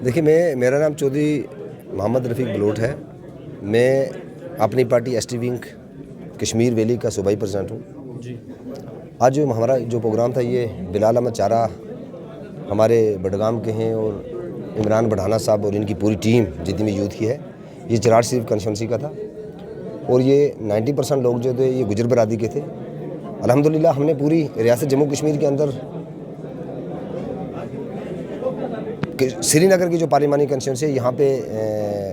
देखिए मेरा नाम चौधरी मोहम्मद रफ़ीक बलोट है। मैं अपनी party ST wing Kashmir valley का सूबाई प्रेसिडेंट हूँ जी। आज जो हमारा प्रोग्राम था ये बिलाल अहमद चारा हमारे बडगाम के हैं और इमरान बढ़ाना साहब और इनकी पूरी टीम जितनी भी यूथ की है, ये चरार शरीफ कंस्टिट्यूंसी का था और ये 90% लोग जो थे ये गुजर बरादरी के थे। अल्हम्दुलिल्लाह हमने पूरी रियासत जम्मू कश्मीर के अंदर श्रीनगर की जो पार्लिमानी कंस्टिट्यूंसी है यहाँ पे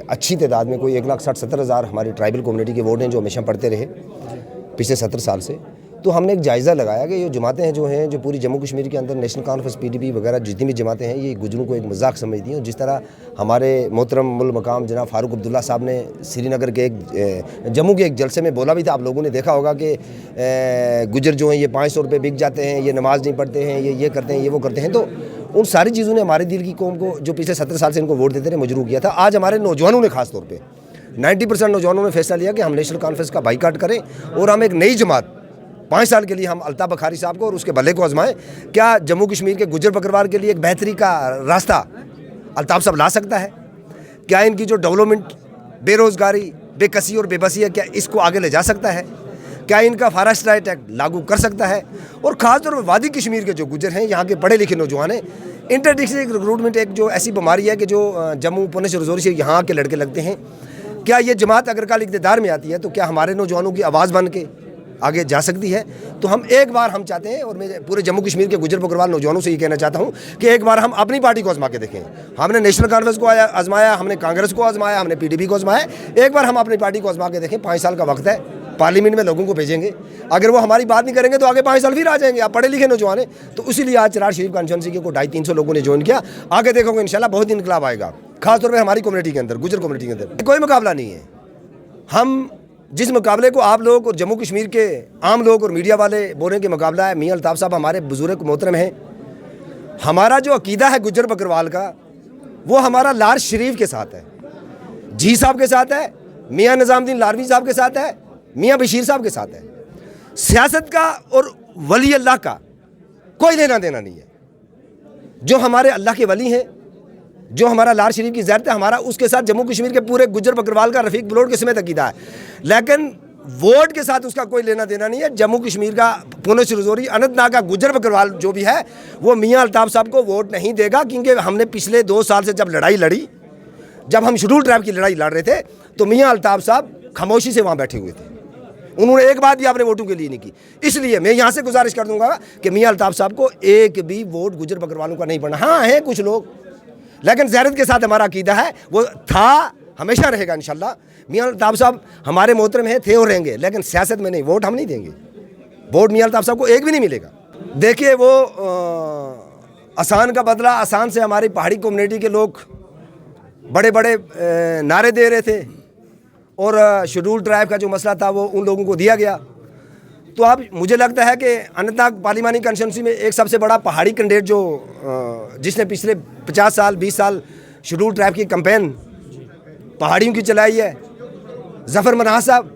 अच्छी तादाद में कोई 1,60,70,000 हमारी ट्राइबल कम्युनिटी के वोट हैं जो हमेशा पढ़ते रहे पिछले 70 साल से। तो हमने एक जायज़ा लगाया कि ये जमातें हैं जो पूरी जम्मू कश्मीर के अंदर नेशनल कॉन्फ्रेंस PDP वगैरह जितनी भी जमातें हैं ये गुजरों को एक मजाक समझती हैं। और जिस तरह हमारे मोहतरम मुल मकाम जनाब फारूक अब्दुल्ला साहब ने श्रीनगर के जम्मू के एक जलसे में बोला भी था, आप लोगों ने देखा होगा कि गुजर जो हैं ये 500 रुपये बिक जाते हैं, ये नमाज़ नहीं पढ़ते हैं, ये करते हैं, ये वो करते हैं। तो उन सारी चीज़ों ने हमारे दिल की कौम को जो पिछले 17 साल से इनको वोट देते रहे मजबूर किया था। आज हमारे नौजवानों ने खास तौर पे 90% नौजवानों ने फैसला लिया कि हम नेशनल कॉन्फ्रेंस का बाइकाट करें और हम एक नई जमात 5 साल के लिए हम अल्ताफ़ बखारी साहब को और उसके भले को आजमाएं। क्या जम्मू कश्मीर के गुजर बकरवाल के लिए एक बेहतरी का रास्ता अल्ताफ़ साहब ला सकता है? क्या इनकी जो डेवलपमेंट, बेरोज़गारी, बेकसी और बेबसी है, क्या इसको आगे ले जा सकता है? क्या इनका फॉरेस्ट राइट एक्ट लागू कर सकता है? और ख़ासतौर पर वादी कश्मीर के जो गुजर हैं, यहाँ के पढ़े लिखे नौजवान हैं, इंटर डिस्ट्रिक्ट रिक्रूटमेंट एक जो ऐसी बीमारी है कि जो जम्मू पुणे से रजौरी से यहाँ के लड़के लगते हैं। क्या ये जमात अगर कल इक़्तिदार में आती है तो क्या हमारे नौजवानों की आवाज़ बन के आगे जा सकती है? तो हम एक बार हम चाहते हैं और मैं पूरे जम्मू कश्मीर के गुजर बकरवाल नौजवानों से ये कहना चाहता हूँ कि एक बार हम अपनी पार्टी को आजमा के देखें। हमने नेशनल कॉन्फ्रेंस को आजमाया, हमने कांग्रेस को आजमाया, हमने PDP को आजमाया। एक बार हम अपनी पार्टी को आजमा के देखें। 5 साल का वक्त है, पार्लियामेंट में लोगों को भेजेंगे। अगर वो हमारी बात नहीं करेंगे तो आगे 5 साल फिर आ जाएंगे। आप पढ़े लिखे नौजवान हैं, तो इसीलिए आज चरार शरीफ कॉन्स्टिट्यूंसी के को 250-300 लोगों ने ज्वाइन किया। आगे देखोगे इंशाल्लाह बहुत इनकलाब आएगा, खासतौर पर हमारी कम्युनिटी के अंदर, गुजर कम्युनिटी के अंदर कोई मुकाबला नहीं है। हम जिस मुकाबले को आप लोग और जम्मू कश्मीर के आम लोग और मीडिया वाले बोल रहे हैं कि मुकाबला है, मियां अल्ताफ़ साहब हमारे बुजुर्ग मोहतरम हैं। हमारा जो अकीदा है गुजर बकरवाल का, वो हमारा लार शरीफ के साथ है, जी साहब के साथ है, मियां निज़ामुद्दीन लारवी साहब के साथ है, मियां बशीर साहब के साथ है। सियासत का और वली अल्लाह का कोई लेना देना नहीं है। जो हमारे अल्लाह के वली हैं, जो हमारा लार शरीफ की ज़ैरत है, हमारा उसके साथ जम्मू कश्मीर के पूरे गुजर बकरवाल का रफ़ीक बलोट के समेत अकीदा है। लेकिन वोट के साथ उसका कोई लेना देना नहीं है। जम्मू कश्मीर का पुणे से रजौरी अनंतनाग का गुजर बकरवाल जो भी है वो मियां अल्ताफ़ साहब को वोट नहीं देगा, क्योंकि हमने पिछले 2 साल से जब लड़ाई लड़ी, जब हम शेड्यूल ट्राइब की लड़ाई लड़ रहे थे तो मियां अल्ताफ़ साहब खामोशी से वहाँ बैठे हुए थे। उन्होंने एक बात भी अपने वोटों के लिए नहीं की। इसलिए मैं यहाँ से गुजारिश कर दूंगा कि मियां अल्ताफ़ साहब को एक भी वोट गुजर बकरवालों का नहीं पड़ना। हाँ है कुछ लोग, लेकिन ज़ैरत के साथ हमारा अकीदा है, वो था, हमेशा रहेगा इंशाल्लाह। मियां अल्ताफ़ साहब हमारे मोहतरम हैं, थे और रहेंगे, लेकिन सियासत में नहीं। वोट हम नहीं देंगे, वोट मियां अल्ताफ़ साहब को एक भी नहीं मिलेगा। देखिए वो आसान का बदला आसान से हमारी पहाड़ी कम्युनिटी के लोग बड़े बड़े नारे दे रहे थे और शेड्यूल ट्राइब का जो मसला था वो उन लोगों को दिया गया। तो अब मुझे लगता है कि अनंतनाग पार्लिमानी कंस्टिट्यूंसी में एक सबसे बड़ा पहाड़ी कैंडिडेट जो जिसने पिछले 50 साल 20 साल शेड्यूल ट्राइब की कैंपेन पहाड़ियों की चलाई है, ज़फ़र मनाज साहब।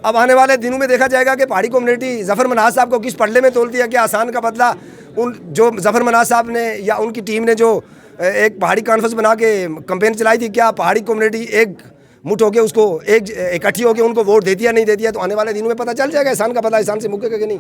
अब आने वाले दिनों में देखा जाएगा कि पहाड़ी कम्युनिटी ज़फ़र मनाज साहब को किस पल्ले में तोलती है। कि आसान का बदला उन जो ज़फ़र मनाज साहब ने या उनकी टीम ने जो एक पहाड़ी कॉन्फ्रेंस बना के कैंपेन चलाई थी, क्या पहाड़ी कम्युनिटी एक मुठ हो के उसको एक इकट्ठी होकर उनको वोट देती या नहीं देती है? तो आने वाले दिनों में पता चल जाएगा एहसान का बदला एहसान से मुक्केगा कि नहीं।